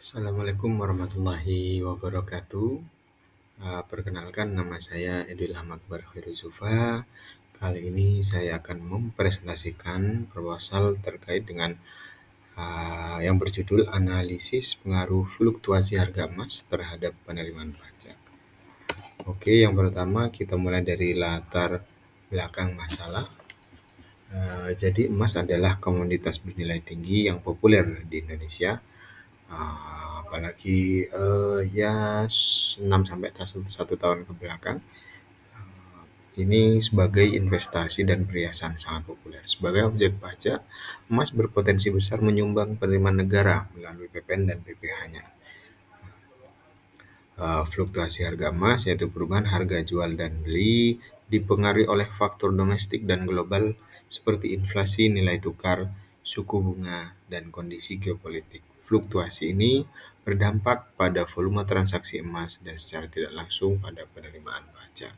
Assalamualaikum warahmatullahi wabarakatuh. Perkenalkan nama saya Edwil Akbar Khairuzufa. Kali ini saya akan mempresentasikan proposal terkait dengan yang berjudul analisis pengaruh fluktuasi harga emas terhadap penerimaan pajak. Oke, yang pertama kita mulai dari latar belakang masalah. Jadi emas adalah komoditas bernilai tinggi yang populer di Indonesia. Apalagi ya 6 sampai 1 tahun ke belakang. Ini sebagai investasi dan perhiasan sangat populer. Sebagai objek pajak, emas berpotensi besar menyumbang penerimaan negara melalui PPN dan PPh-nya. Fluktuasi harga emas, yaitu perubahan harga jual dan beli, dipengaruhi oleh faktor domestik dan global seperti inflasi, nilai tukar, suku bunga, dan kondisi geopolitik. Fluktuasi ini berdampak pada volume transaksi emas dan secara tidak langsung pada penerimaan pajak.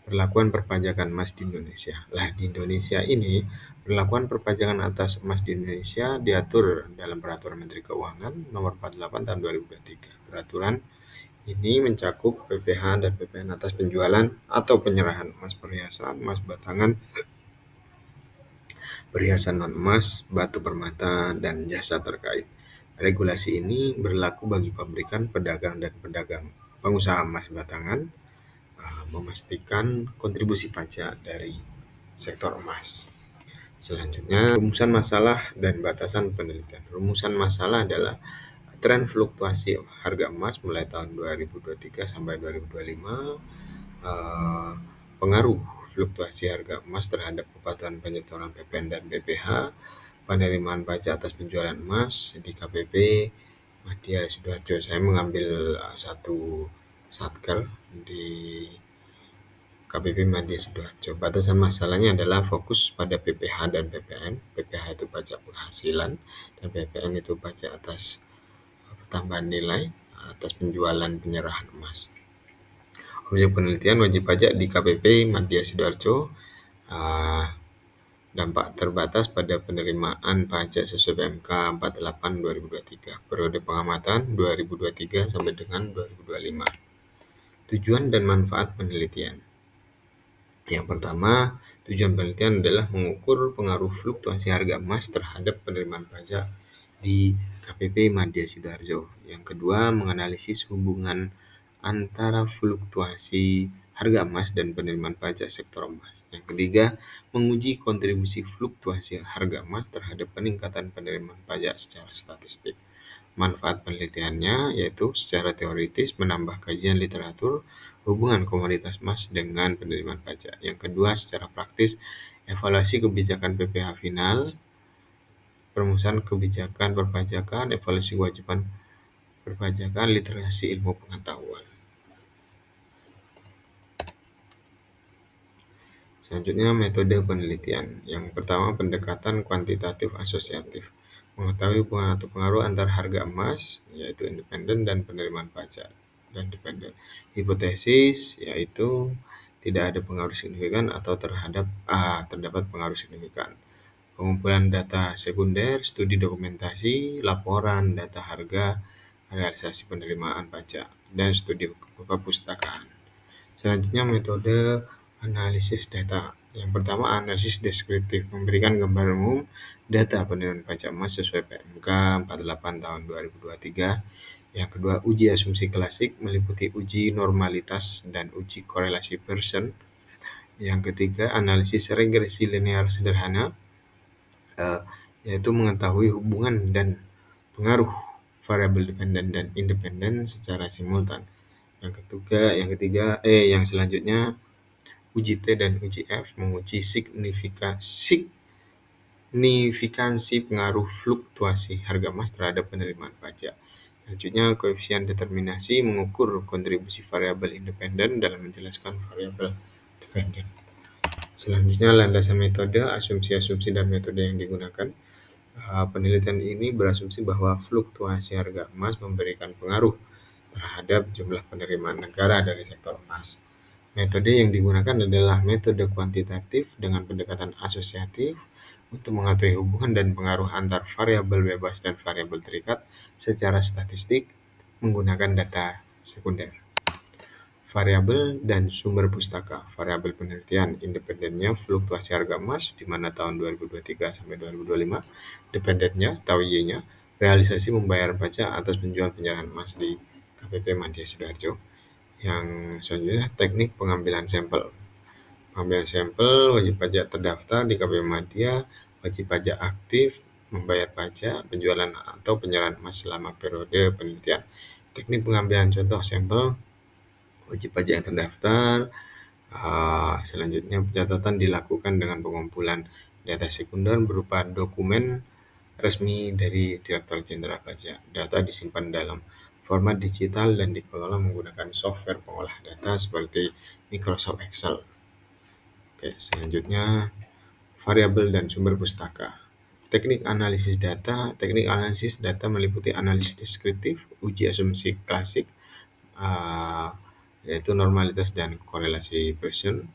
Perlakuan perpajakan emas di Indonesia. Di Indonesia ini, perlakuan perpajakan atas emas di Indonesia diatur dalam Peraturan Menteri Keuangan Nomor 48 Tahun 2023. Peraturan ini mencakup PPh dan PPN atas penjualan atau penyerahan emas perhiasan, emas batangan, perhiasan non-emas, batu permata, dan jasa terkait. Regulasi ini berlaku bagi pabrikan, pedagang, dan pengusaha emas batangan, memastikan kontribusi pajak dari sektor emas. Selanjutnya, rumusan masalah dan batasan penelitian. Rumusan masalah adalah tren fluktuasi harga emas mulai tahun 2023 sampai 2025, pengaruh fluktuasi harga emas terhadap kepatuhan penyetoran PPN dan PPh, penerimaan pajak atas penjualan emas di KPP Madya Sidoarjo. Saya mengambil satu satker di KPP Madya Sidoarjo. Batasan masalahnya adalah fokus pada PPh dan PPN. PPh itu pajak penghasilan dan PPN itu pajak atas pertambahan nilai atas penjualan penyerahan emas. Objek penelitian wajib pajak di KPP Madya Sidoarjo, dampak terbatas pada penerimaan pajak sesuai PMK 48 2023. Periode pengamatan 2023 sampai dengan 2025. Tujuan dan manfaat penelitian. Yang pertama, tujuan penelitian adalah mengukur pengaruh fluktuasi harga emas terhadap penerimaan pajak di KPP Madya Sidoarjo. Yang kedua, menganalisis hubungan antara fluktuasi harga emas dan penerimaan pajak sektor emas. Yang ketiga, menguji kontribusi fluktuasi harga emas terhadap peningkatan penerimaan pajak secara statistik. Manfaat penelitiannya yaitu secara teoritis menambah kajian literatur hubungan komoditas emas dengan penerimaan pajak. Yang kedua, secara praktis evaluasi kebijakan PPh final, perumusan kebijakan perpajakan, evaluasi kewajiban perpajakan, literasi ilmu pengetahuan. Selanjutnya, metode penelitian. Yang pertama, pendekatan kuantitatif asosiatif. Mengetahui hubungan atau pengaruh antara harga emas, yaitu independen, dan penerimaan pajak dan dependen. Hipotesis, yaitu tidak ada pengaruh signifikan atau terdapat pengaruh signifikan. Pengumpulan data sekunder, studi dokumentasi, laporan data harga, realisasi penerimaan pajak, dan studi perpustakaan. Selanjutnya, metode analisis data. Yang pertama, analisis deskriptif, memberikan gambaran umum data penerimaan pajak emas sesuai PMK 48 tahun 2023. Yang kedua, uji asumsi klasik, meliputi uji normalitas dan uji korelasi Pearson. Yang ketiga, analisis regresi linear sederhana, yaitu mengetahui hubungan dan pengaruh variabel dependen dan independen secara simultan. Yang selanjutnya, uji T dan uji F, menguji signifikansi pengaruh fluktuasi harga emas terhadap penerimaan pajak. Selanjutnya, koefisien determinasi, mengukur kontribusi variabel independen dalam menjelaskan variabel dependen. Selanjutnya, landasan metode, asumsi-asumsi dan metode yang digunakan. Penelitian ini berasumsi bahwa fluktuasi harga emas memberikan pengaruh terhadap jumlah penerimaan negara dari sektor emas. Metode yang digunakan adalah metode kuantitatif dengan pendekatan asosiatif, untuk mengetahui hubungan dan pengaruh antar variabel bebas dan variabel terikat secara statistik menggunakan data sekunder. Variabel dan sumber pustaka. Variabel penelitian independennya fluktuasi harga emas di mana tahun 2023 sampai 2025, dependennya atau Y-nya realisasi pembayaran pajak atas penjualan penyerahan emas di KPP Madya Sidoarjo. Yang selanjutnya teknik pengambilan sampel. Pengambilan sampel wajib pajak terdaftar di KPP Madya, wajib pajak aktif membayar pajak penjualan atau penyerahan emas selama periode penelitian. Teknik pengambilan contoh sampel wajib pajak yang terdaftar. Selanjutnya pencatatan dilakukan dengan pengumpulan data sekunder berupa dokumen resmi dari Direktorat Jenderal Pajak. Data disimpan dalam format digital dan dikelola menggunakan software pengolah data seperti Microsoft Excel. Oke, selanjutnya variabel dan sumber pustaka. Teknik analisis data. Teknik analisis data meliputi analisis deskriptif, uji asumsi klasik, yaitu normalitas dan korelasi Bayesian,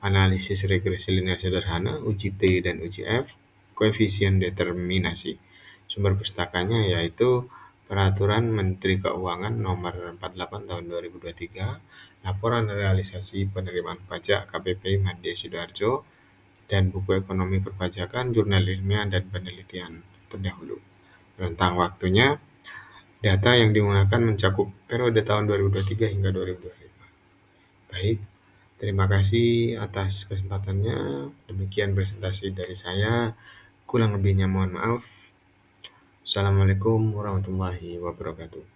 analisis regresi linear sederhana, uji T dan uji F, koefisien determinasi. Sumber pustakanya yaitu Peraturan Menteri Keuangan Nomor 48 Tahun 2023, Laporan Realisasi Penerimaan Pajak KPP Madya Sidoarjo, dan buku ekonomi perpajakan, jurnal ilmiah dan penelitian terdahulu. Rentang waktunya, data yang digunakan mencakup periode tahun 2023 hingga 2025. Baik, terima kasih atas kesempatannya. Demikian presentasi dari saya. Kurang lebihnya mohon maaf. Assalamualaikum warahmatullahi wabarakatuh.